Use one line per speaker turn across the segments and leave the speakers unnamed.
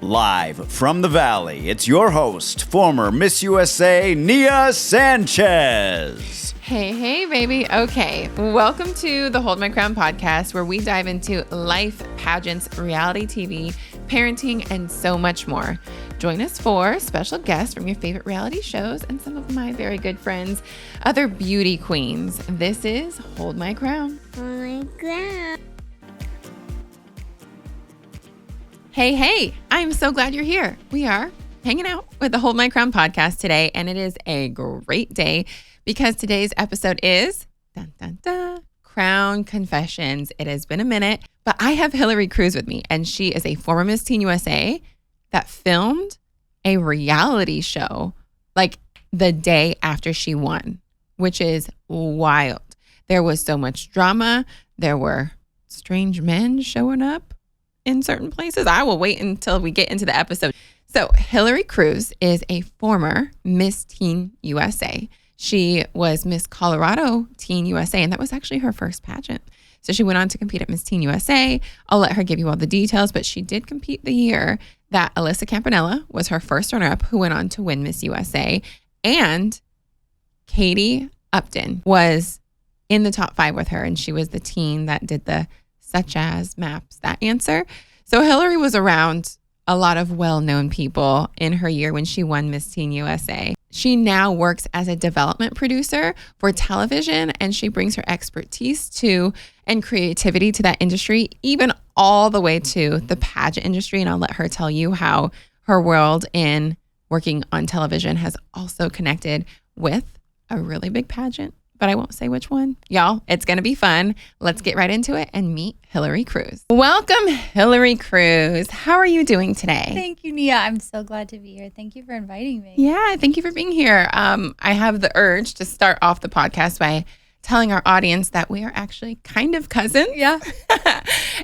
Live from the Valley, it's your host, former Miss USA, Nia Sanchez.
Hey, baby. Okay, welcome to the Hold My Crown podcast, where we dive into life, pageants, reality TV, parenting, and so much more. Join us for special guests from your favorite reality shows and some of my very good friends, other beauty queens. This is Hold My Crown.
Hold my crown.
Hey, I'm so glad you're here. We are hanging out with the Hold My Crown podcast today, and it is a great day because today's episode is Crown Confessions. It has been a minute, but I have Hilary Cruz with me, and she is a former Miss Teen USA that filmed a reality show like the day after she won, which is wild. There was so much drama. There were strange men showing up in certain places. I will wait until we get into the episode. So Hilary Cruz is a former Miss Teen USA. She was Miss Colorado Teen USA, and that was actually her first pageant. So she went on to compete at Miss Teen USA. I'll let her give you all the details, but she did compete the year that Alyssa Campanella was her first runner-up, who went on to win Miss USA. And Katie Upton was in the top 5 with her, and she was the teen that did the such as maps that answer. So Hilary was around a lot of well-known people in her year when she won Miss Teen USA. She now works as a development producer for television, and she brings her expertise to and creativity to that industry, even all the way to the pageant industry. And I'll let her tell you how her world in working on television has also connected with a really big pageant, but I won't say which one. Y'all, it's going to be fun. Let's get right into it and meet Hilary Cruz. Welcome, Hilary Cruz. How are you doing today?
Thank you, Nia. I'm so glad to be here. Thank you for inviting me.
Yeah, thank you for being here. I have the urge to start off the podcast by telling our audience that we are actually kind of cousins.
Yeah.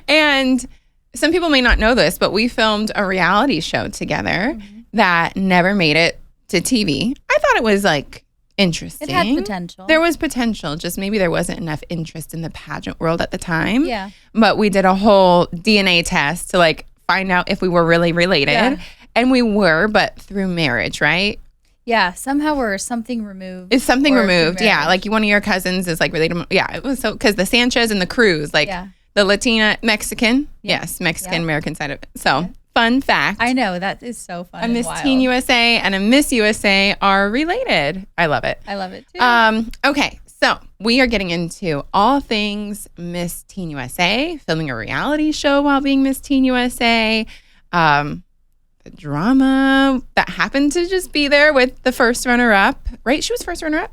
And some people may not know this, but we filmed a reality show together that never made it to TV. I thought it was like interesting.
It had potential.
There was potential, just maybe there wasn't enough interest in the pageant world at the time.
Yeah.
But we did a whole DNA test to like find out if we were really related.
Yeah.
And we were, but through marriage, right?
Yeah. Somehow we're something removed.
It's something
or
removed.
through
Yeah.
marriage.
Like one of your cousins is like related. Yeah. It was so, because the Sanchez and the Cruz, like the Latina Mexican.
Yeah.
Yes. Mexican
Yeah.
American side of it. So fun fact.
I know. That is so fun.
A
and
Miss
wild.
Teen USA and a Miss USA are related. I love it.
I love it too.
Okay, so we are getting into all things Miss Teen USA, filming a reality show while being Miss Teen USA, the drama that happened to just be there with the first runner-up, right? She was first runner-up?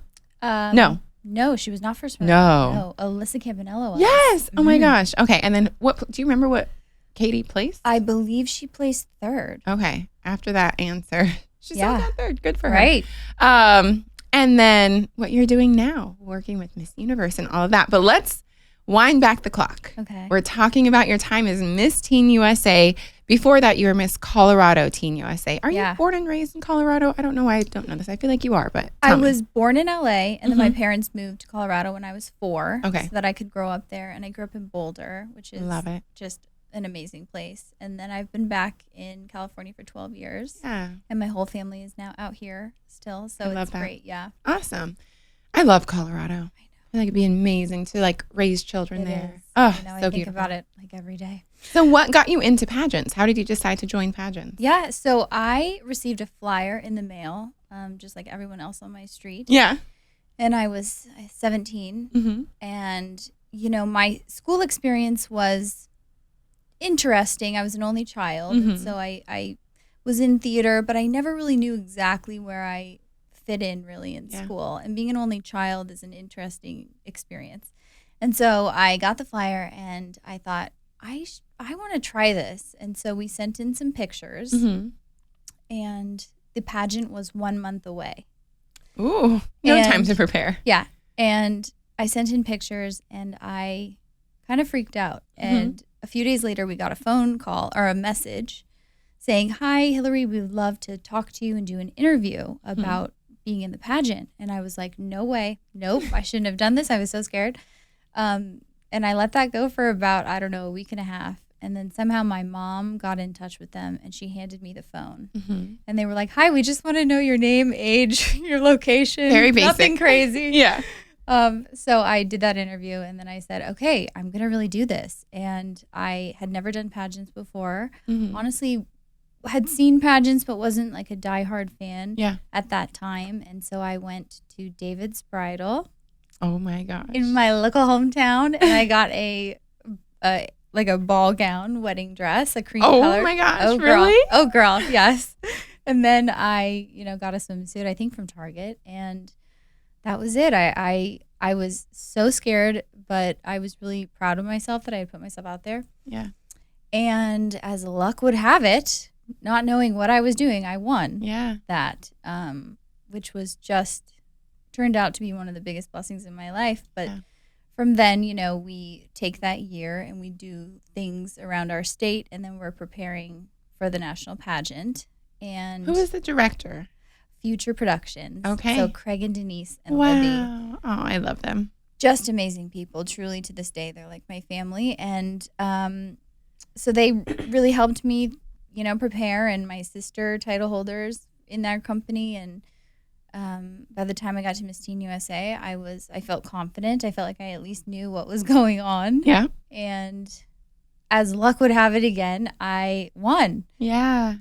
No, she was not first runner.
No.
Alyssa Campanella was.
Yes. Oh my gosh. Okay, and then what? Do you remember what Katie placed?
I believe she placed 3rd.
Okay, after that answer, she still got 3rd. Good for her.
Right.
And then what you're doing now, working with Miss Universe and all of that. But let's wind back the clock.
Okay.
We're talking about your time as Miss Teen USA. Before that, you were Miss Colorado Teen USA. Are you born and raised in Colorado? I don't know why I don't know this. I feel like you are, but
I
tell me.
was born in LA, and then my parents moved to Colorado when I was 4.
Okay.
So that I could grow up there. And I grew up in Boulder, which is
Love it.
just an amazing place. And then I've been back in California for 12 years.
Yeah.
And my whole family is now out here still. So
love
it's
that.
great. Yeah.
Awesome. I love Colorado. I feel like it'd be amazing to like raise children
It
there.
is.
Oh,
I
so
think
beautiful.
about it like every day.
So what got you into pageants? How did you decide to join pageants?
Yeah. So I received a flyer in the mail, just like everyone else on my street.
Yeah.
And I was 17.
Mm-hmm.
And, you know, my school experience was interesting. I was an only child. And so I was in theater, but I never really knew exactly where I fit in really in school. And being an only child is an interesting experience. And so I got the flyer and I thought, I want to try this. And so we sent in some pictures and the pageant was 1 month away.
Ooh, no time to prepare.
Yeah. And I sent in pictures and I kind of freaked out. And a few days later, we got a phone call or a message saying, "Hi, Hilary, we would love to talk to you and do an interview about being in the pageant." And I was like, no way. Nope, I shouldn't have done this. I was so scared. And I let that go for about, I don't know, a week and a half. And then somehow my mom got in touch with them and she handed me the phone.
Mm-hmm.
And they were like, hi, we just want to know your name, age, your location.
Very basic.
Nothing crazy.
Yeah.
So I did that interview and then I said, okay, I'm going to really do this. And I had never done pageants before.
Mm-hmm.
Honestly, had seen pageants, but wasn't like a diehard fan at that time. And so I went to David's Bridal.
Oh my gosh.
In my local hometown. And I got a ball gown, wedding dress, a cream color.
Oh my gosh,
oh, girl.
really?
Oh, girl, yes. And then I, got a swimsuit, I think from Target. And that was it. I was so scared, but I was really proud of myself that I had put myself out there.
Yeah.
And as luck would have it, not knowing what I was doing, I won that, which was just turned out to be one of the biggest blessings in my life. But from then, we take that year and we do things around our state, and then we're preparing for the national pageant. And
who is the director?
Future Productions.
Okay.
So Craig and Denise and
wow.
Libby.
Oh, I love them.
Just amazing people. Truly, to this day, they're like my family. And so they really helped me, prepare, and my sister title holders in that company. And by the time I got to Miss Teen USA, I felt confident. I felt like I at least knew what was going on.
Yeah.
And as luck would have it again, I won.
Yeah.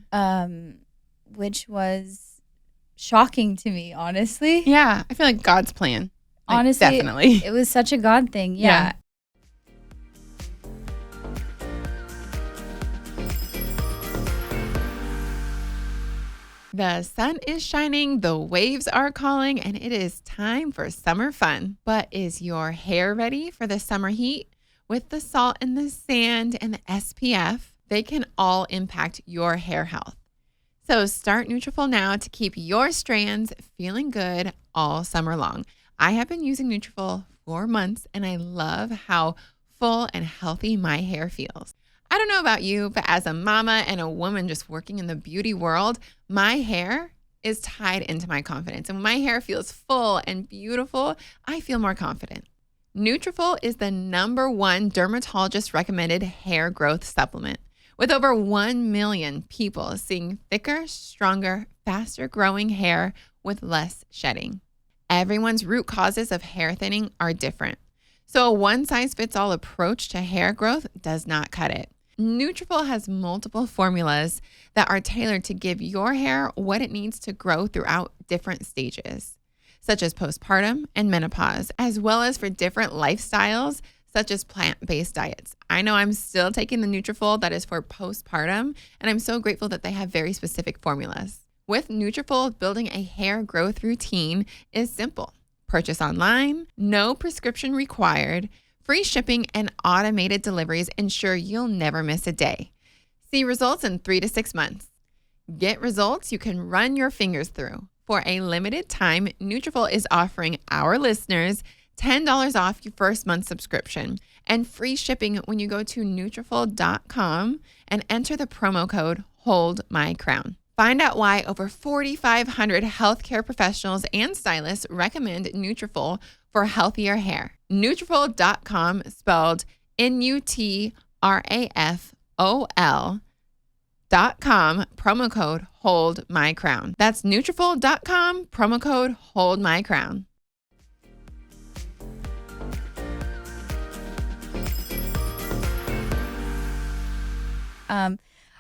Which was shocking to me, honestly.
Yeah. I feel like God's plan. Like,
honestly,
definitely.
It was such a God thing. Yeah.
The sun is shining, the waves are calling, and it is time for summer fun. But is your hair ready for the summer heat? With the salt and the sand and the SPF, they can all impact your hair health. So start Nutrafol now to keep your strands feeling good all summer long. I have been using Nutrafol for months, and I love how full and healthy my hair feels. I don't know about you, but as a mama and a woman just working in the beauty world, my hair is tied into my confidence. And when my hair feels full and beautiful, I feel more confident. Nutrafol is the #1 dermatologist recommended hair growth supplement, with over 1 million people seeing thicker, stronger, faster growing hair with less shedding. Everyone's root causes of hair thinning are different, so a one-size-fits-all approach to hair growth does not cut it. Nutrafol has multiple formulas that are tailored to give your hair what it needs to grow throughout different stages, such as postpartum and menopause, as well as for different lifestyles, such as plant-based diets. I know I'm still taking the Nutrafol that is for postpartum, and I'm so grateful that they have very specific formulas. With Nutrafol, building a hair growth routine is simple. Purchase online, no prescription required, free shipping and automated deliveries ensure you'll never miss a day. See results in 3 to 6 months. Get results you can run your fingers through. For a limited time, Nutrafol is offering our listeners $10 off your first month subscription and free shipping when you go to Nutrafol.com and enter the promo code HOLDMyCrown. Find out why over 4,500 healthcare professionals and stylists recommend Nutrafol for healthier hair. Nutrafol.com, spelled Nutrafol.com, promo code HOLDMyCrown. That's Nutrafol.com, promo code HOLDMyCrown.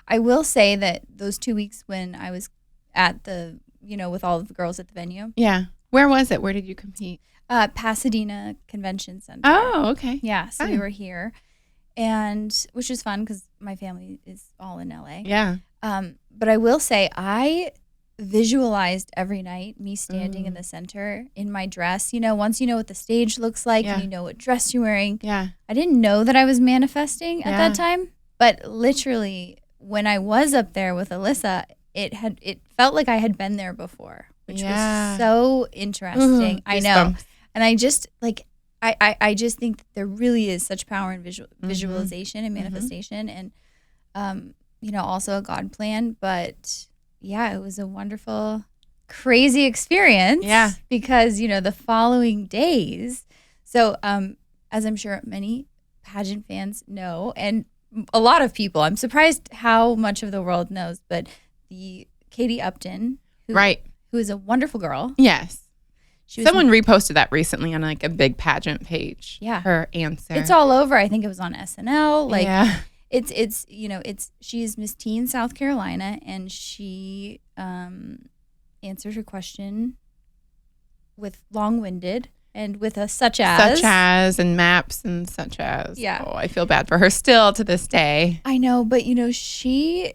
I will say that those 2 weeks when I was at the, with all of the girls at the venue.
Yeah. Where was it? Where did you compete?
Pasadena Convention Center.
Oh, okay.
Yeah. So we were here, and which was fun because my family is all in LA.
Yeah.
But I will say I visualized every night me standing in the center in my dress. Once you know what the stage looks like and you know what dress you're wearing.
Yeah.
I didn't know that I was manifesting at that time, but literally when I was up there with Alyssa, it felt like I had been there before, which was so interesting. I know. And I just I just think that there really is such power in visualization and manifestation, and also a God plan. But yeah, it was a wonderful, crazy experience.
Yeah,
because the following days. So as I'm sure many pageant fans know, and a lot of people. I'm surprised how much of the world knows, but the Katie Upton, who is a wonderful girl.
Yes.
Someone
reposted that recently on like a big pageant page.
Yeah.
Her answer.
It's all over. I think it was on SNL. Like,
yeah.
She's Miss Teen South Carolina, and she answered her question with long-winded and with a such as
and maps and such as.
Yeah.
Oh, I feel bad for her still to this day.
I know, but she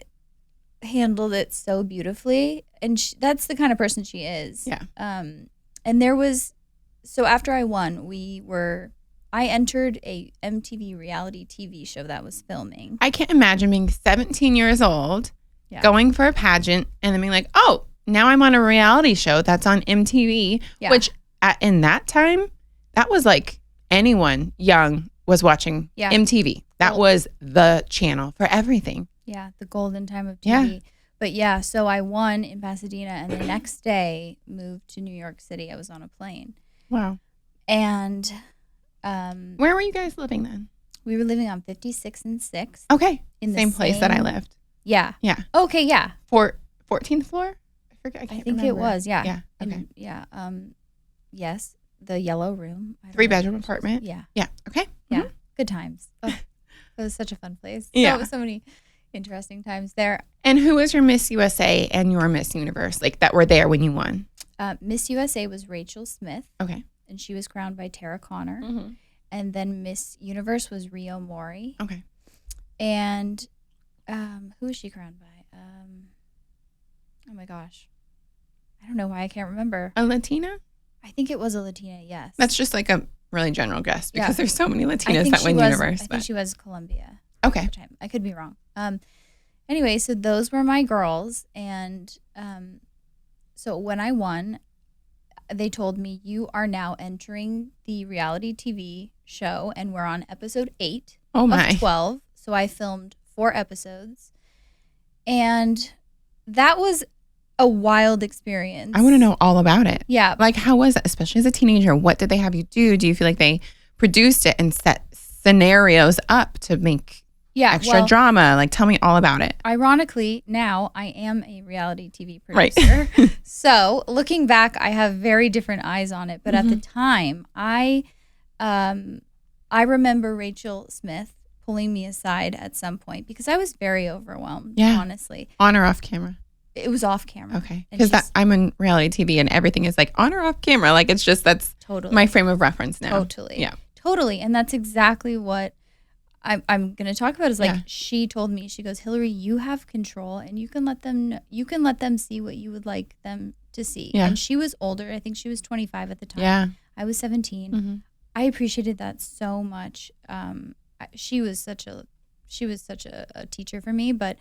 handled it so beautifully, and that's the kind of person she is.
Yeah.
And so after I won, I entered a MTV reality TV show that was filming.
I can't imagine being 17 years old, going for a pageant, and then being like, oh, now I'm on a reality show that's on MTV, which in that time, that was like anyone young was watching MTV. That was the channel for everything.
Yeah, the golden time of TV. Yeah. But so I won in Pasadena, and the next day moved to New York City. I was on a plane.
Wow.
And
where were you guys living then?
We were living on 56th and 6th.
Okay. In the same place that I lived.
Yeah.
Yeah.
Okay, yeah.
14th floor? I forget. I
think
remember.
it was, yeah.
Yeah. Okay.
And, yes, the yellow room.
3-bedroom apartment?
Yeah.
Yeah. Okay.
Yeah.
Mm-hmm.
Good times. Oh, it was such a fun place.
Yeah.
So many interesting times there.
And who was your Miss USA and your Miss Universe, like that were there when you won?
Miss USA was Rachel Smith.
Okay.
And she was crowned by Tara Connor.
Mm-hmm.
And then Miss Universe was Rio Mori.
Okay.
And who was she crowned by? Oh my gosh. I don't know why I can't remember.
A Latina?
I think it was a Latina, yes.
That's just like a really general guess because there's so many Latinas that win Universe.
I think she was Columbia.
Okay.
I could be wrong. Anyway, so those were my girls. And so when I won, they told me, you are now entering the reality TV show, and we're on episode 8 of 12. So I filmed 4 episodes. And that was a wild experience.
I want to know all about it.
Yeah.
Like, how was it, especially as a teenager? What did they have you do? Do you feel like they produced it and set scenarios up to make extra drama? Like, tell me all about it.
Ironically, now I am a reality TV producer. Right. So looking back, I have very different eyes on it. But at the time, I remember Rachel Smith pulling me aside at some point because I was very overwhelmed, honestly.
On or off camera?
It was off camera.
Okay. Because I'm in reality TV and everything is like on or off camera. Like, it's just, that's
totally
my frame of reference now.
Totally.
Yeah.
Totally. And that's exactly what I'm going to talk about is like, she told me, she goes, Hilary, you have control and you can let them see what you would like them to see.
Yeah.
And she was older. I think she was 25 at the time.
Yeah.
I was 17. Mm-hmm. I appreciated that so much. She was such a teacher for me, but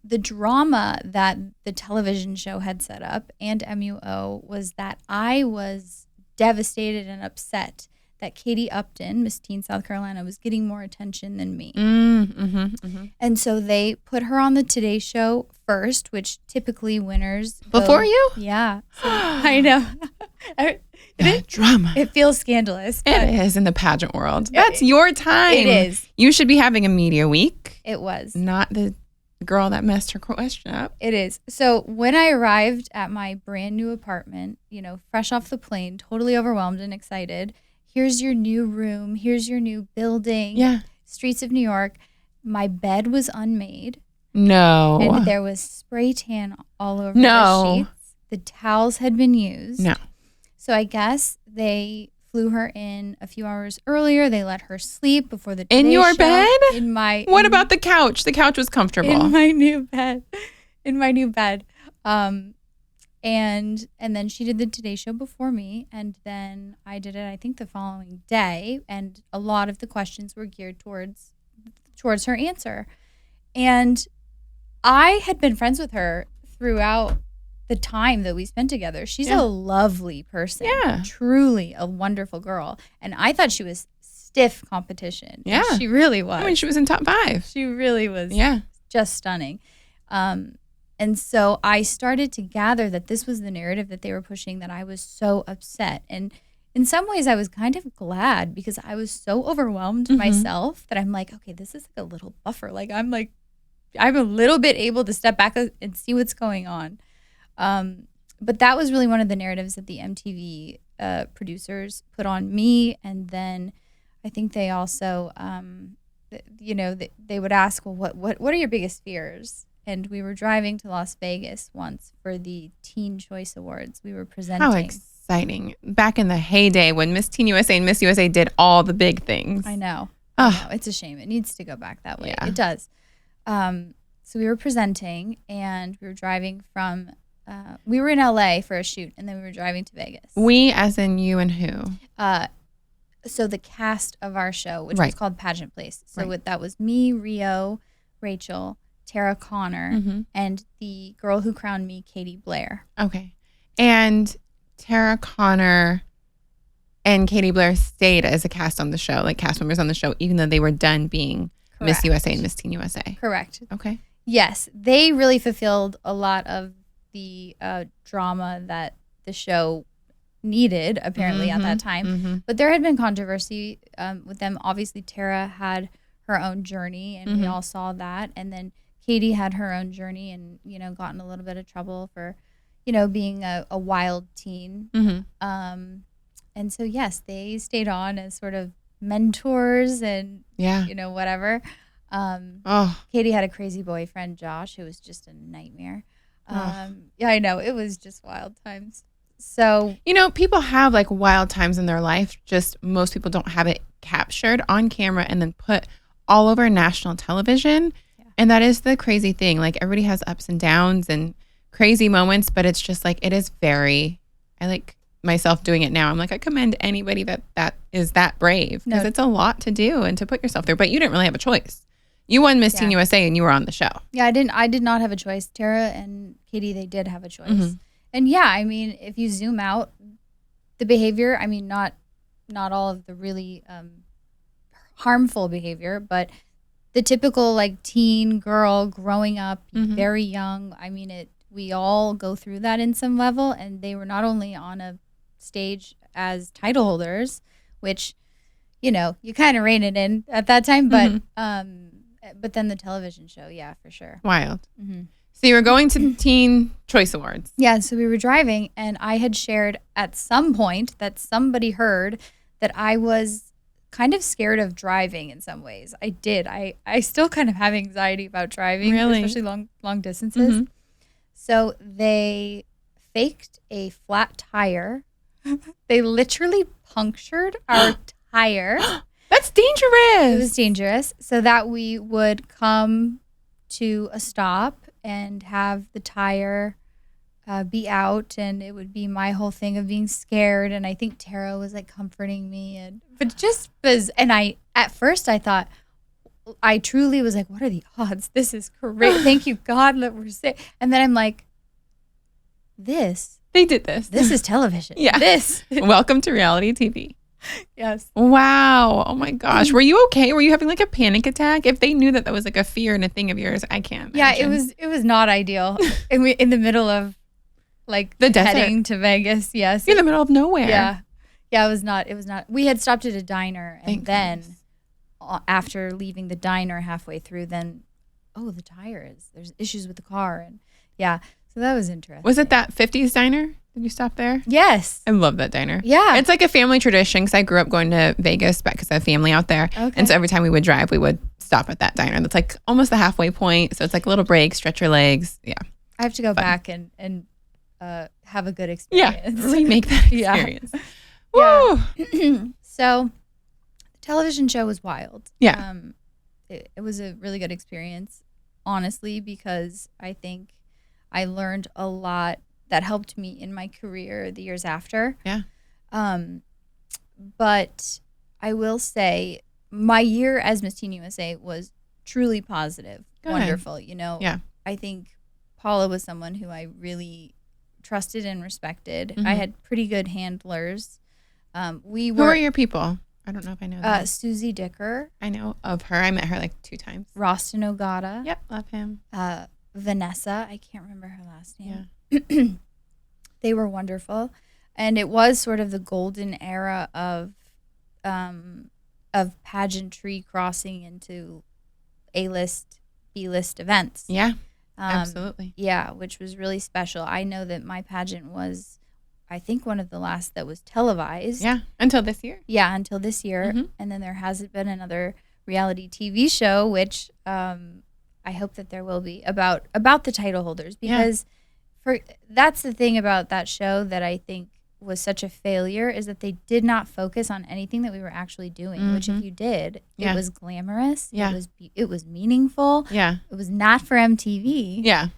the drama that the television show had set up and MUO was that I was devastated and upset that Katie Upton, Miss Teen South Carolina, was getting more attention than me. And so they put her on the Today Show first, which typically winners
before you?
Yeah. So, I know.
Drama.
It feels scandalous.
It is in the pageant world. That's your time.
It is.
You should be having a media week.
It was.
Not the girl that messed her question up.
It is. So when I arrived at my brand new apartment, fresh off the plane, totally overwhelmed and excited, here's your new room, here's your new building, streets of New York. My bed was unmade.
No.
And there was spray tan all over the sheets. The towels had been used.
No.
So I guess they flew her in a few hours earlier. They let her sleep before the Today
In your
show.
bed? What about the couch? The couch was comfortable.
In my new bed. And then she did the Today Show before me, and then I did it, I think, the following day, and a lot of the questions were geared towards her answer. And I had been friends with her throughout the time that we spent together. She's a lovely person.
Yeah.
Truly a wonderful girl. And I thought she was stiff competition.
Yeah.
She really was.
I mean, she was in top 5.
She really was.
Yeah.
Just stunning. And so I started to gather that this was the narrative that they were pushing, that I was so upset. And in some ways I was kind of glad because I was so overwhelmed myself that I'm like, okay, this is like a little buffer. Like I'm a little bit able to step back and see what's going on. But that was really one of the narratives that the MTV producers put on me. And then I think they also, they would ask, well, what are your biggest fears? And we were driving to Las Vegas once for the Teen Choice Awards. We were presenting.
How exciting. Back in the heyday when Miss Teen USA and Miss USA did all the big things.
I know. It's a shame. It needs to go back that way. Yeah. It does. So we were presenting and we were driving from, we were in LA for a shoot and then we were driving to Vegas.
We as in you and who?
So the cast of our show, which was called Pageant Place. So that was me, Rio, Rachel, Tara Connor, and the girl who crowned me, Katie Blair.
Okay. And Tara Connor and Katie Blair stayed as a cast on the show, like cast members on the show, even though they were done being Miss USA and Miss Teen USA.
Correct.
Okay.
Yes. They really fulfilled a lot of the drama that the show needed, apparently, at that time. But there had been controversy with them. Obviously, Tara had her own journey, and we all saw that. And then Katie had her own journey and, got in a little bit of trouble for, being a wild teen. And so, yes, they stayed on as sort of mentors and, whatever. Katie had a crazy boyfriend, Josh, who was just a nightmare. Yeah, I know. It was just wild times. So,
people have like wild times in their life. Just most people don't have it captured on camera and then put all over national television. And that is the crazy thing. Like everybody has ups and downs and crazy moments, but it's just like, it is I like myself doing it now. I'm like, I commend anybody that is that brave because it's a lot to do and to put yourself there, but you didn't really have a choice. You won Miss Teen USA and you were on the show. Yeah,
I did not have a choice. Tara and Katie, they did have a choice. And yeah, I mean, if you zoom out the behavior, I mean, not all of the really harmful behavior, but the typical like teen girl growing up very young. I mean, we all go through that in some level, and they were not only on a stage as title holders, which, you kind of rein it in at that time, but then the television show, yeah, for sure.
Wild. So you were going to Teen Choice Awards.
Yeah, so we were driving, and I had shared at some point that somebody heard that I was kind of scared of driving in some ways. I did. I still kind of have anxiety about driving, especially long distances. So they faked a flat tire. They literally punctured our tire.
That's dangerous.
It was dangerous. So that we would come to a stop and have the tire be out, and it would be my whole thing of being scared. And I think Tara was like comforting me, but just was. And at first I thought, I truly was like, what are the odds? This is great. Thank you, God, that we're safe. And then I'm like, they did this. This is television.
Yeah. Welcome to reality TV.
Yes.
Wow. Oh my gosh. Were you okay? Were you having like a panic attack? If they knew that was like a fear and a thing of yours, I can't imagine.
Yeah, it was not ideal. In the middle of like
the desert.
Heading to Vegas. Yes.
You're in the middle of nowhere.
Yeah. Yeah, it was not. We had stopped at a diner, and then after leaving the diner halfway through, then the there's issues with the car, and yeah. So that was interesting.
Was it that 50s diner? Did you stop there?
Yes.
I love that diner.
Yeah.
It's like a family tradition because I grew up going to Vegas because I have family out there. Okay. And so every time we would drive, we would stop at that diner. That's like almost the halfway point. So it's like a little break, stretch your legs. Yeah.
I have to go back and have a good experience.
Yeah. Remake that experience.
Yeah. Woo! So the television show was wild.
Yeah.
It was a really good experience, honestly, because I think I learned a lot that helped me in my career the years after.
Yeah.
But I will say my year as Miss Teen USA was truly positive, wonderful.
Yeah.
I think Paula was someone who I really trusted and respected.
Mm-hmm.
I had pretty good handlers.
Who are your people? I don't know if I know that.
Susie Dicker.
I know of her. I met her like 2 times.
Rostin Ogata.
Yep, love him.
Vanessa. I can't remember her last name.
Yeah.
They were wonderful. And it was sort of the golden era of pageantry crossing into A-list, B-list events.
Yeah, absolutely.
Yeah, which was really special. I know that my pageant was, I think, one of the last that was televised.
Yeah, until this year.
Yeah, until this year.
Mhm.
And then there hasn't been another reality TV show, which I hope that there will be, about the title holders. Because that's the thing about that show that I think was such a failure, is that they did not focus on anything that we were actually doing, which if you did, it was glamorous.
Yeah.
It was meaningful.
Yeah.
It was not for MTV.
Yeah.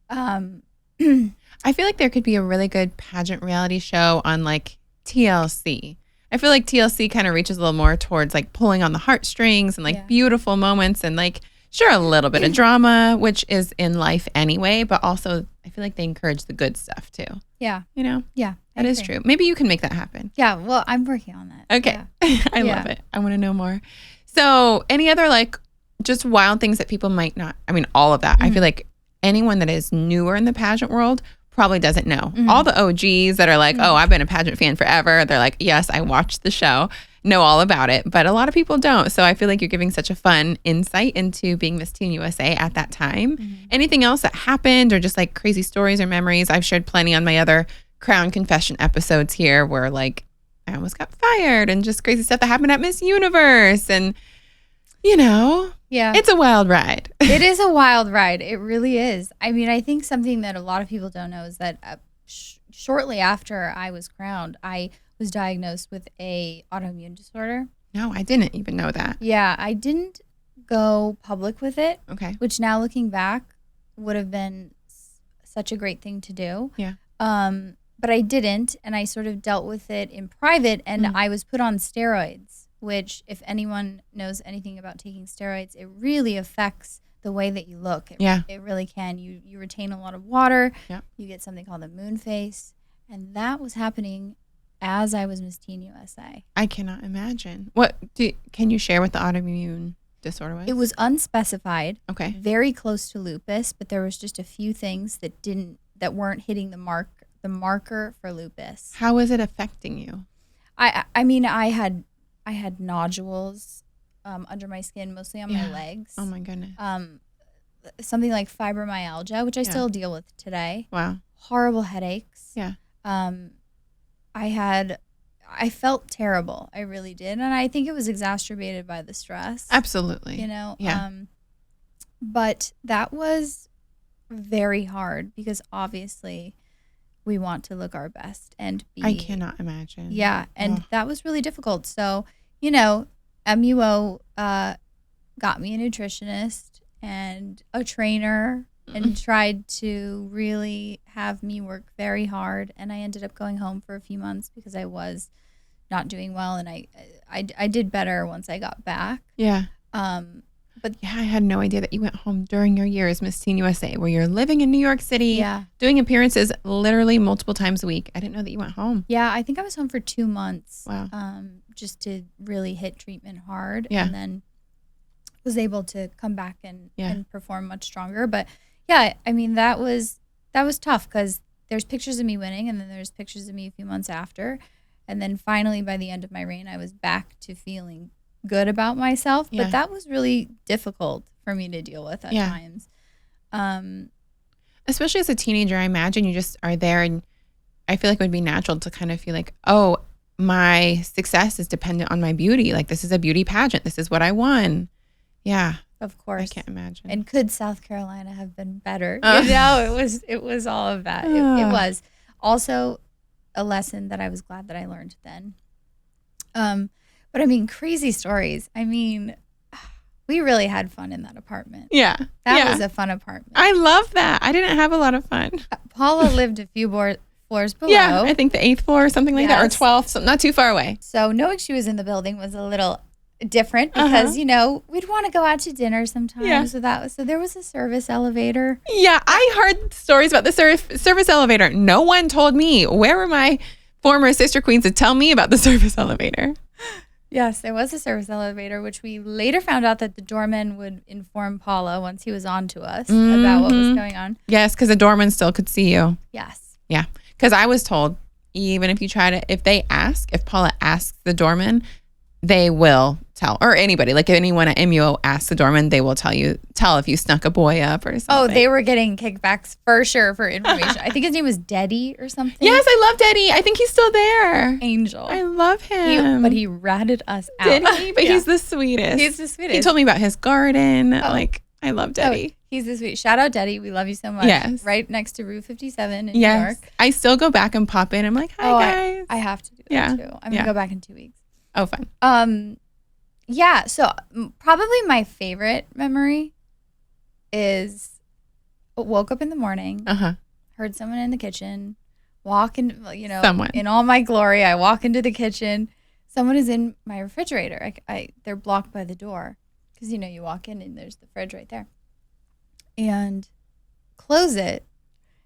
I feel like there could be a really good pageant reality show on like TLC. I feel like TLC kind of reaches a little more towards like pulling on the heartstrings and like beautiful moments and like, sure, a little bit of drama, which is in life anyway, but also I feel like they encourage the good stuff too.
Yeah.
You know?
Yeah.
That is true. Maybe you can make that happen.
Yeah. Well, I'm working on that.
Okay.
Yeah.
I love it. I want to know more. So any other like just wild things that people might not, I mean, all of that. I feel like anyone that is newer in the pageant world probably doesn't know. All the OGs that are like, oh, I've been a pageant fan forever. They're like, yes, I watched the show, know all about it. But a lot of people don't. So I feel like you're giving such a fun insight into being Miss Teen USA at that time. Anything else that happened or just like crazy stories or memories? I've shared plenty on my other Crown Confession episodes here where like I almost got fired and just crazy stuff that happened at Miss Universe. And, you know, it's a wild ride.
It is a wild ride. It really is. I mean, I think something that a lot of people don't know is that shortly after I was crowned, I was diagnosed with a autoimmune disorder.
No, I didn't even know that.
Yeah, I didn't go public with it.
Okay.
Which now looking back would have been such a great thing to do.
Yeah.
But I didn't, and I sort of dealt with it in private, and I was put on steroids, which if anyone knows anything about taking steroids, it really affects the way that you look. It really can. You retain a lot of water.
Yeah.
You get something called a moon face, and that was happening as I was Miss Teen USA.
I cannot imagine. Can you share what the autoimmune disorder was?
It was unspecified.
Okay.
Very close to lupus, but there was just a few things that weren't hitting the marker for lupus.
How is it affecting you?
I mean, I had nodules under my skin, mostly on my legs.
Oh my goodness.
Something like fibromyalgia, which I still deal with today.
Wow.
Horrible headaches.
Yeah.
I felt terrible. I really did. And I think it was exacerbated by the stress.
Absolutely.
You know?
Yeah.
But that was very hard because obviously we want to look our best and be.
I cannot imagine.
Yeah. And that was really difficult. So, you know, MUO got me a nutritionist and a trainer and tried to really have me work very hard. And I ended up going home for a few months because I was not doing well. And I did better once I got back.
Yeah.
But
yeah, I had no idea that you went home during your year as Miss Teen USA, where you're living in New York City, doing appearances literally multiple times a week. I didn't know that you went home.
Yeah, I think I was home for 2 months.
Wow.
Just to really hit treatment hard.
Yeah.
And then was able to come back and perform much stronger. But yeah, I mean, that was tough because there's pictures of me winning and then there's pictures of me a few months after. And then finally, by the end of my reign, I was back to feeling good about myself. But that was really difficult for me to deal with at times.
Especially as a teenager, I imagine you just are there and I feel like it would be natural to kind of feel like, oh, my success is dependent on my beauty. Like this is a beauty pageant. This is what I won. Yeah.
Of course.
I can't imagine.
And could South Carolina have been better? You know, it was all of that. It was also a lesson that I was glad that I learned then. But I mean, crazy stories. I mean, we really had fun in that apartment.
Yeah.
That was a fun apartment.
I love that. I didn't have a lot of fun.
Paula lived a few floors below.
Yeah, I think the 8th floor or something like that, or 12th, so not too far away.
So knowing she was in the building was a little different because, you know, we'd want to go out to dinner sometimes. Yeah. So there was a service elevator.
Yeah, I heard stories about the service elevator. No one told me. Where were my former sister queens to tell me about the service elevator?
Yes, there was a service elevator, which we later found out that the doorman would inform Paula once he was on to us about what was going on.
Yes, because the doorman still could see you.
Yes.
Yeah, because I was told even if you try to, if Paula asks the doorman, they will tell, or anybody, like if anyone at MUO asks the doorman, they will tell if you snuck a boy up or something.
Oh, they were getting kickbacks for sure for information. I think his name was Deddy or something.
Yes, I love Deddy. I think he's still there.
Angel.
I love him.
But he ratted us out.
Did he? But he's the sweetest.
He's the sweetest.
He told me about his garden. Like, I love Deddy.
Oh, he's the sweet. Shout out Deddy. We love you so much.
Yes.
Right next to Route 57 in New York.
I still go back and pop in. I'm like, hi, guys.
I have to do that too. I'm going to go back in 2 weeks.
Oh, fun.
Yeah, so probably my favorite memory is woke up in the morning, heard someone in the kitchen, walk in,
someone.
In all my glory, I walk into the kitchen. Someone is in my refrigerator. They're blocked by the door because, you walk in and there's the fridge right there. And close it.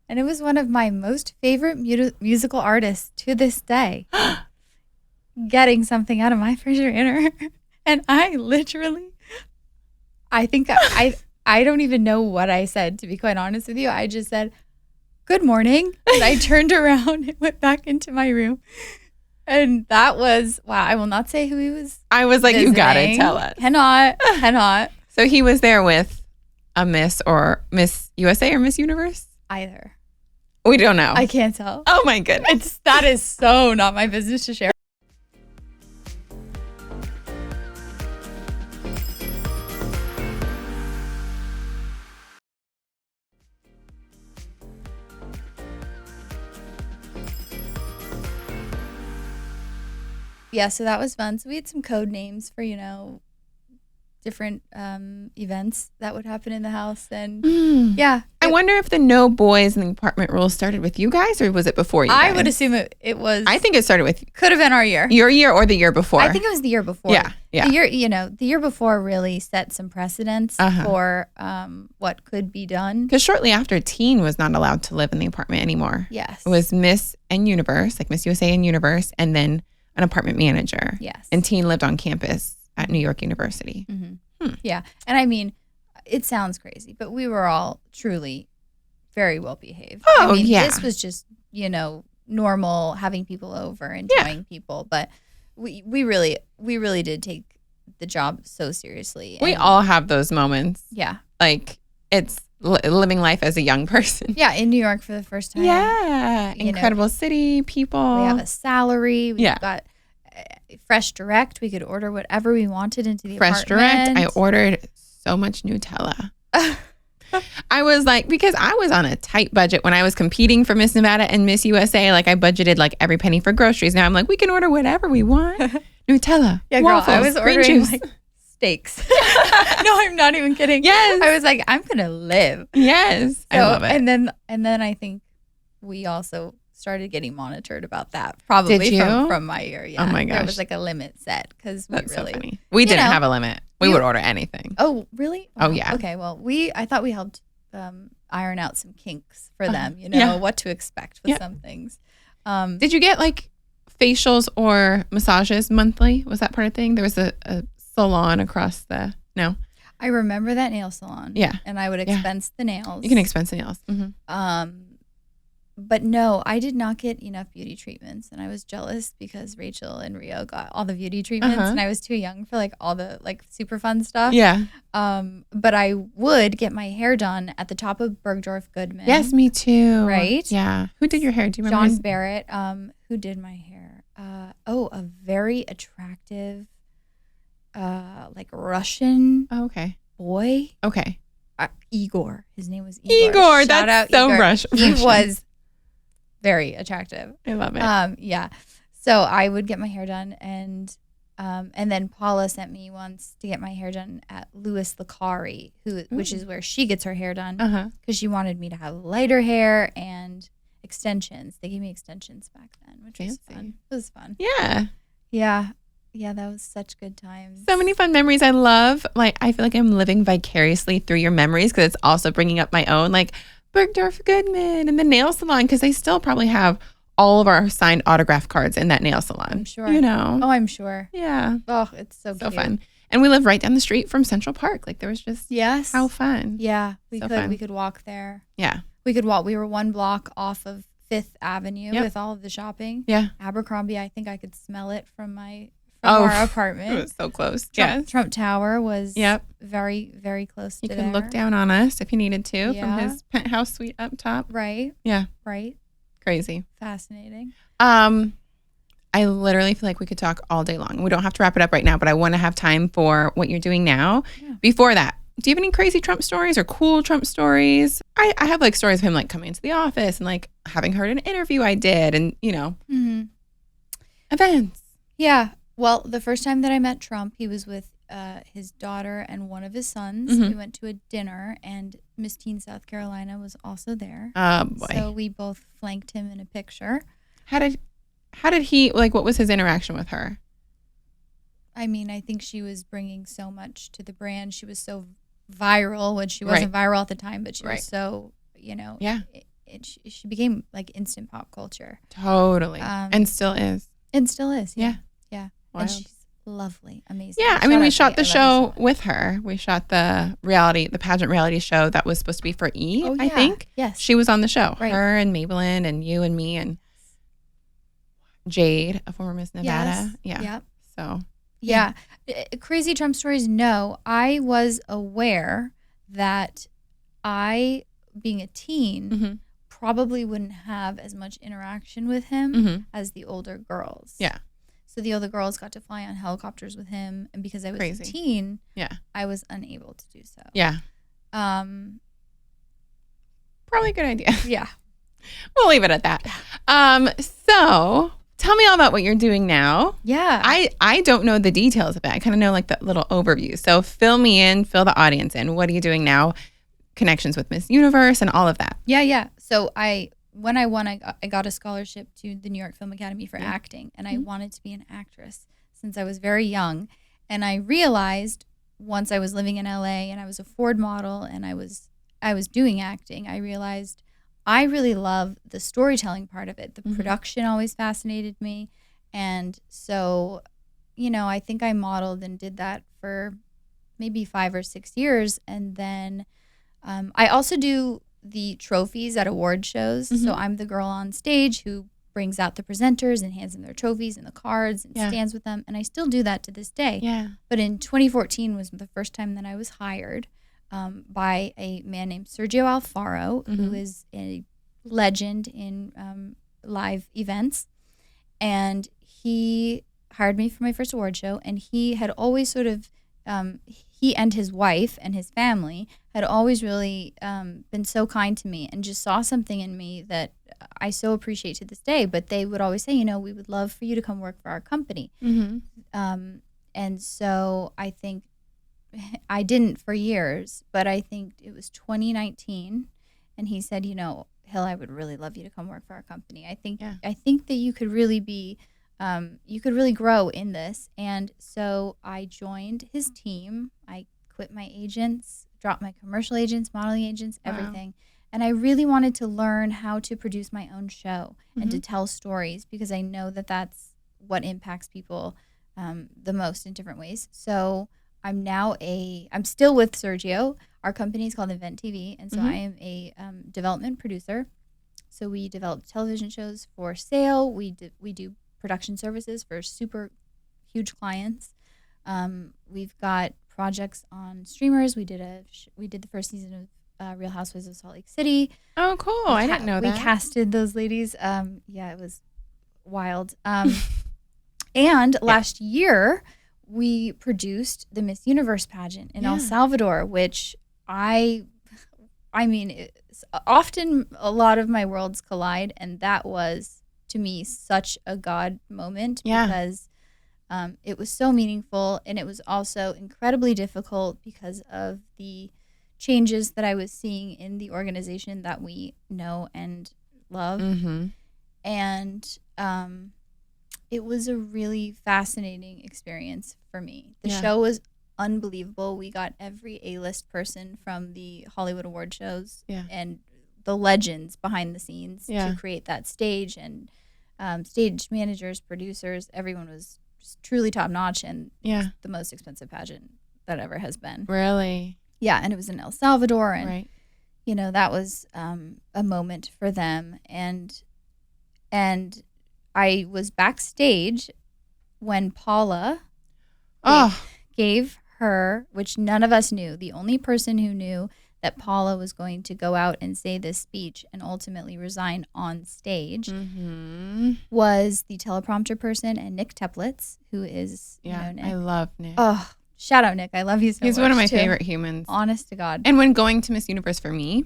And it was one of my most favorite musical artists to this day getting something out of my refrigerator. And I think I don't even know what I said, to be quite honest with you. I just said, good morning. And I turned around and went back into my room. And that was, wow, I will not say who he was.
I was like,
visiting.
You got to tell us.
Cannot.
So he was there with a Miss or Miss USA or Miss Universe?
Either.
We don't know.
I can't tell.
Oh my goodness.
That is so not my business to share. Yeah, so that was fun. So we had some code names for, different events that would happen in the house. And yeah.
I wonder if the no boys in the apartment rules started with you guys, or was it before you guys?
I would assume it was.
I think it started with
could have been our year.
Your year or the year before.
I think it was the year before.
Yeah.
The year before really set some precedents for what could be done.
Because shortly after, teen was not allowed to live in the apartment anymore.
Yes.
It was Miss and Universe, like Miss USA and Universe, and then an apartment manager.
Yes.
And teen lived on campus at New York University.
Mm-hmm. Yeah. And I mean, it sounds crazy, but we were all truly very well behaved.
Oh,
I mean,
yeah.
This was just, normal, having people over, enjoying people. But we really did take the job so seriously.
We all have those moments.
Yeah.
Like, it's living life as a young person.
Yeah, in New York for the first time.
Yeah. Incredible city, people.
We have a salary. We've
Yeah.
got Fresh Direct. We could order whatever we wanted into the
Fresh
apartment.
Direct. I ordered so much Nutella. I was like, because I was on a tight budget when I was competing for Miss Nevada and Miss USA. Like, I budgeted like every penny for groceries. Now I'm like, we can order whatever we want. Nutella,
Yeah,
waffles,
girl, I was
green
ordering
juice.
like steaks. No, I'm not even kidding.
Yes.
I was like, I'm gonna live.
Yes, I love it.
And then I think we also started getting monitored about that. Probably
Did you?
from my year. Yeah.
Oh my
There
gosh.
was like a limit set because we
That's
really.
so funny. We didn't have a limit. We would order anything.
Oh really?
Oh,
Wow.
yeah.
Okay. Well, I thought we helped iron out some kinks for them.
Yeah.
What to expect with some things.
Did you get like facials or massages monthly? Was that part of the thing? There was a salon across the no.
I remember that nail salon.
Yeah.
And I would expense the nails.
You can expense the nails. Mm-hmm.
But no, I did not get enough beauty treatments, and I was jealous because Rachel and Rio got all the beauty treatments, and I was too young for like all the like super fun stuff.
Yeah.
But I would get my hair done at the top of Bergdorf Goodman.
Yes, me too.
Right?
Yeah. Who did your hair? Do you remember?
John
his-
Barrett. Who did my hair? A very attractive, like Russian
Oh, okay.
boy.
Okay.
Igor. His name was
Igor.
Shout
That's
out
so
Igor.
Russian.
He was very attractive.
I love it.
Yeah. So I would get my hair done, and then Paula sent me once to get my hair done at Louis Licari, which is where she gets her hair done, because she wanted me to have lighter hair and extensions. They gave me extensions back then, which was fun. It was fun.
Yeah.
Yeah, that was such good times.
So many fun memories. I love, like, I feel like I'm living vicariously through your memories because it's also bringing up my own, like, Bergdorf
Mm-hmm.
Goodman and the nail salon, because they still probably have all of our signed autograph cards in that nail salon.
I'm sure.
Oh,
I'm sure.
Yeah.
Oh, it's so
So
cute.
fun. And we live right down the street from Central Park. Like, there was just how fun.
Yeah, we
So
could
fun.
we could walk there.
Yeah.
We could walk. We were one block off of Fifth Avenue with all of the shopping.
Yeah.
Abercrombie, I think I could smell it from
Oh,
our apartment.
It was so close.
Trump Tower was very, very close to
You
there.
could look down on us if you needed to from
Yeah.
his penthouse suite up top.
Right.
Yeah.
Right.
Crazy.
Fascinating.
I literally feel like we could talk all day long. We don't have to wrap it up right now, but I want to have time for what you're doing now. Yeah. Before that, do you have any crazy Trump stories or cool Trump stories? I have like stories of him like coming into the office and like having heard an interview I did and, events.
Yeah. Well, the first time that I met Trump, he was with his daughter and one of his sons.
Mm-hmm.
We went to a dinner and Miss Teen South Carolina was also there.
Oh, boy.
So we both flanked him in a picture.
How did he, like, what was his interaction with her?
I mean, I think she was bringing so much to the brand. She was so viral, which she wasn't viral at the time, but she was so, she became like instant pop culture.
Totally. And still is.
Yeah.
Wild.
And she's lovely, amazing.
Yeah, I mean, we shot the show with her. We shot the pageant reality show that was supposed to be for E, I think.
Yes.
She was on the show.
Right.
Her and Maybelline and you and me and Jade, a former Miss Nevada.
Yes.
Yeah.
Yep.
So.
Yeah. Crazy Trump stories. No, I was aware that I, being a teen, probably wouldn't have as much interaction with him as the older girls.
Yeah.
So the older girls got to fly on helicopters with him, and because I was a teen, I was unable to do so.
Yeah. Probably a good idea.
Yeah.
We'll leave it at that. So tell me all about what you're doing now.
Yeah.
I don't know the details of it. I kind of know like the little overview. So fill me in, fill the audience in. What are you doing now? Connections with Miss Universe and all of that.
Yeah. So when I won, I got a scholarship to the New York Film Academy for acting, and I wanted to be an actress since I was very young. And I realized once I was living in LA and I was a Ford model and I was doing acting, I realized I really love the storytelling part of it. The production always fascinated me. And so, I think I modeled and did that for maybe 5 or 6 years. And then I also do the trophies at award shows. So I'm the girl on stage who brings out the presenters and hands them their trophies and the cards and stands with them. And I still do that to this day.
Yeah.
But in 2014 was the first time that I was hired by a man named Sergio Alfaro, who is a legend in live events. And he hired me for my first award show. And he had always sort of, he and his wife and his family had always really been so kind to me and just saw something in me that I so appreciate to this day. But they would always say, we would love for you to come work for our company. And so I think I didn't for years, but I think it was 2019. And he said, Hill, I would really love you to come work for our company. I think that you could really be, you could really grow in this. And so I joined his team. I quit my agents, dropped my commercial agents, modeling agents, everything. And I really wanted to learn how to produce my own show and to tell stories, because I know that that's what impacts people the most in different ways. So I'm still with Sergio. Our company is called Event TV. And so I am a development producer. So we develop television shows for sale. We do production services for super huge clients. We've got projects on streamers. We did the first season of Real Housewives of Salt Lake City.
Oh, cool! I didn't know that.
We casted those ladies. It was wild. And last year we produced the Miss Universe pageant in El Salvador, which often a lot of my worlds collide, and that was to me such a God moment because it was so meaningful, and it was also incredibly difficult because of the changes that I was seeing in the organization that we know and love. And it was a really fascinating experience for me. The show was unbelievable. We got every A-list person from the Hollywood award shows and the legends behind the scenes to create that stage, and stage managers, producers, everyone was just truly top notch, and the most expensive pageant that ever has been.
Really?
Yeah, and it was in El Salvador, and that was a moment for them. And And I was backstage when Paula gave her, which none of us knew, the only person who knew that Paula was going to go out and say this speech and ultimately resign on stage was the teleprompter person and Nick Teplitz, who is, Nick.
I love Nick.
Oh, shout out Nick. I love you so much.
He's one of my favorite humans.
Honest to God.
And when going to Miss Universe for me,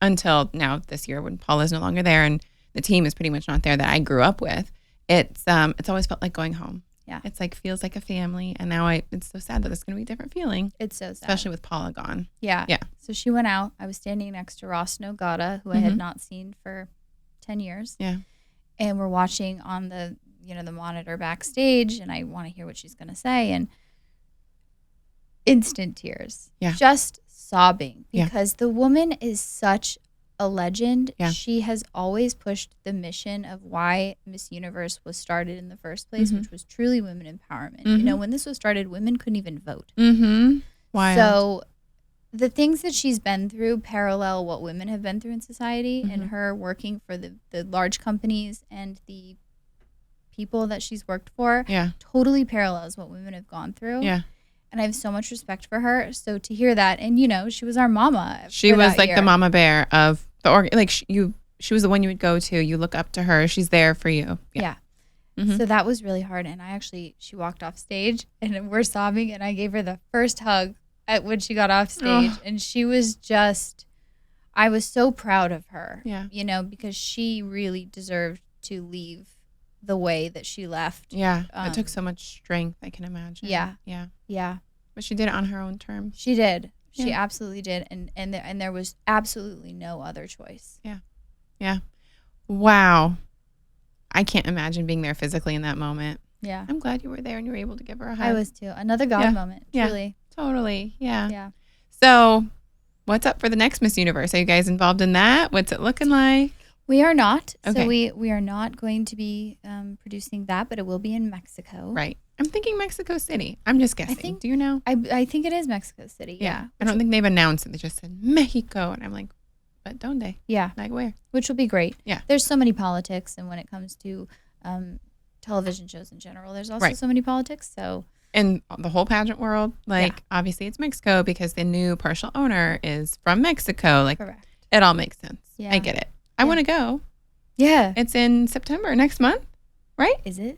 until now this year when Paula's no longer there and the team is pretty much not there that I grew up with, it's always felt like going home.
Yeah.
It's like feels like a family. And now it's so sad that it's going to be a different feeling.
It's so sad.
Especially with Paula gone.
Yeah.
Yeah.
So she went out. I was standing next to Ross Nogata, who I had not seen for 10 years.
Yeah.
And we're watching on the monitor backstage, and I want to hear what she's going to say. And instant tears.
Yeah.
Just sobbing because the woman is such a legend.
Yeah.
She has always pushed the mission of why Miss Universe was started in the first place, which was truly women empowerment. You know, when this was started, women couldn't even vote.
Wild.
So the things that she's been through parallel what women have been through in society, and her working for the large companies and the people that she's worked for totally parallels what women have gone through.
Yeah.
And I have so much respect for her. So to hear that, and she was our mama.
She was like the mama bear of the org. Like she was the one you would go to. You look up to her. She's there for you.
Yeah. So that was really hard. And she walked off stage and we're sobbing. And I gave her the first hug when she got off stage. And she was I was so proud of her.
Yeah.
Because she really deserved to leave the way that she left.
Yeah. It took so much strength, I can imagine.
Yeah.
Yeah.
Yeah.
But she did it on her own terms.
She did.
Yeah.
She absolutely did. And there was absolutely no other choice.
Yeah. Yeah. Wow. I can't imagine being there physically in that moment.
Yeah.
I'm glad you were there and you were able to give her a hug.
I was too. Another God moment. Truly.
Yeah. Totally. Yeah.
Yeah.
So what's up for the next Miss Universe? Are you guys involved in that? What's it looking like?
We are not.
Okay.
So we are not going to be producing that, but it will be in Mexico.
Right. I'm thinking Mexico City. I'm just guessing. Do you know?
I think it is Mexico City. Yeah.
I don't think they've announced it. They just said Mexico. And I'm like, but don't they?
Yeah.
Like where?
Which will be great.
Yeah.
There's so many politics. And when it comes to television shows in general, there's also so many politics. So.
And the whole pageant world, obviously it's Mexico because the new partial owner is from Mexico. Like,
correct.
It all makes sense.
Yeah.
I get it. I want to go.
Yeah.
It's in September next month, right?
Is it?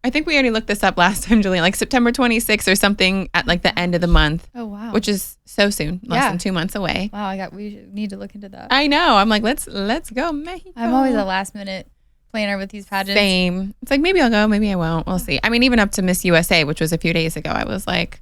I think we already looked this up last time, Juliana, like September 26th or something at like the end of the month.
Oh, wow.
Which is so soon, less than 2 months away.
Wow, we need to look into that.
I know. I'm like, let's go Mexico.
I'm always a last minute planner with these pageants.
Same. It's like, maybe I'll go, maybe I won't. We'll see. I mean, even up to Miss USA, which was a few days ago, I was like,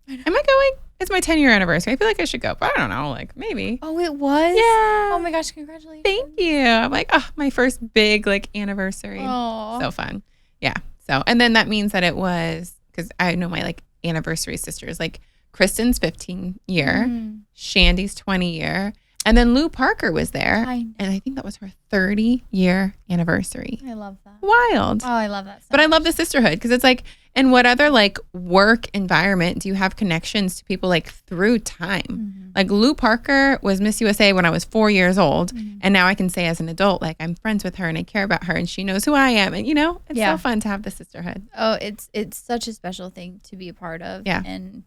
am I going? It's my 10-year anniversary. I feel like I should go, but I don't know. Like, maybe.
Oh, it was?
Yeah.
Oh my gosh, congratulations.
Thank you. I'm like, my first big like anniversary.
Oh.
So fun. Yeah. So, and then that means that it was, because I know my like anniversary sisters, like Kristen's 15 year, Shandy's 20 year, and then Lou Parker was there. And I think that was her 30-year anniversary.
I love that.
Wild.
Oh, I love that.
But I love the sisterhood because it's like, in what other like work environment do you have connections to people like through time? Like Lou Parker was Miss USA when I was 4 years old. And now I can say as an adult, like I'm friends with her and I care about her and she knows who I am. And it's so fun to have the sisterhood.
Oh, it's such a special thing to be a part of.
Yeah.
And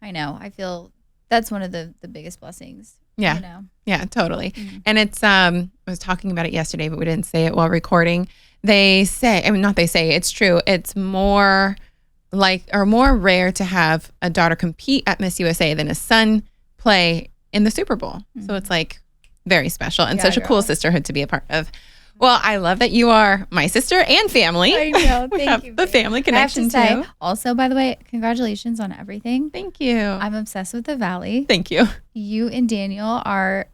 I know, I feel that's one of the biggest blessings.
Yeah.
You know?
Yeah, totally. And it's, I was talking about it yesterday, but we didn't say it while recording. They say, it's true. It's more more rare to have a daughter compete at Miss USA than a son play in the Super Bowl. So it's like very special and such a cool sisterhood to be a part of. Well, I love that you are my sister and family.
I know.
We
Thank
have
you.
the family connection
I have to
too.
say, also, by the way, congratulations on everything.
Thank you.
I'm obsessed with the Valley.
Thank you.
You and Daniel are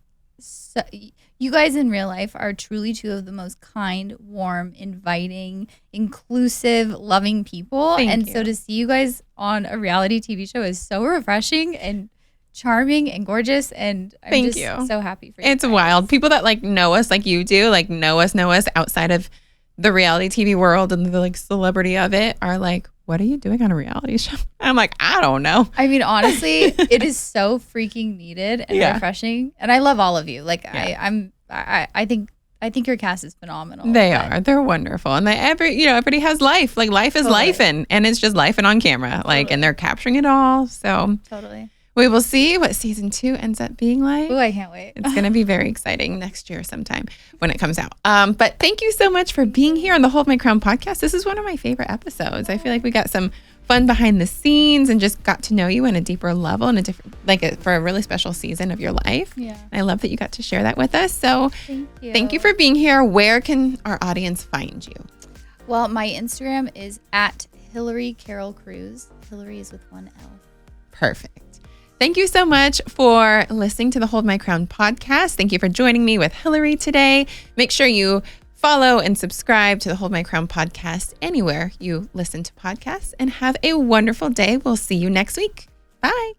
you guys in real life are truly two of the most kind, warm, inviting, inclusive, loving people.
Thank you.
So to see you guys on a reality TV show is so refreshing and charming and gorgeous. And I'm just so happy for you.
It's wild. People that like know us like you do, like know us outside of the reality TV world and the like celebrity of it are like, what are you doing on a reality show? And I'm like, I don't know.
I mean, honestly, it is so freaking needed and refreshing. And I love all of you. Like I think I think your cast is phenomenal.
They are. They're wonderful. And everybody has life. Like life is life and it's just life and on camera. Like, and they're capturing it all. So
totally.
We will see what season 2 ends up being like.
Oh, I can't wait.
It's going to be very exciting next year sometime when it comes out. But thank you so much for being here on the Hold My Crown podcast. This is one of my favorite episodes. I feel like we got some fun behind the scenes and just got to know you on a deeper level and for a really special season of your life.
Yeah.
And I love that you got to share that with us. So
thank you
for being here. Where can our audience find you?
Well, my Instagram is at Hilary Carol Cruz. Hilary is with one L.
Perfect. Thank you so much for listening to the Hold My Crown podcast. Thank you for joining me with Hilary today. Make sure you follow and subscribe to the Hold My Crown podcast anywhere you listen to podcasts, and have a wonderful day. We'll see you next week. Bye.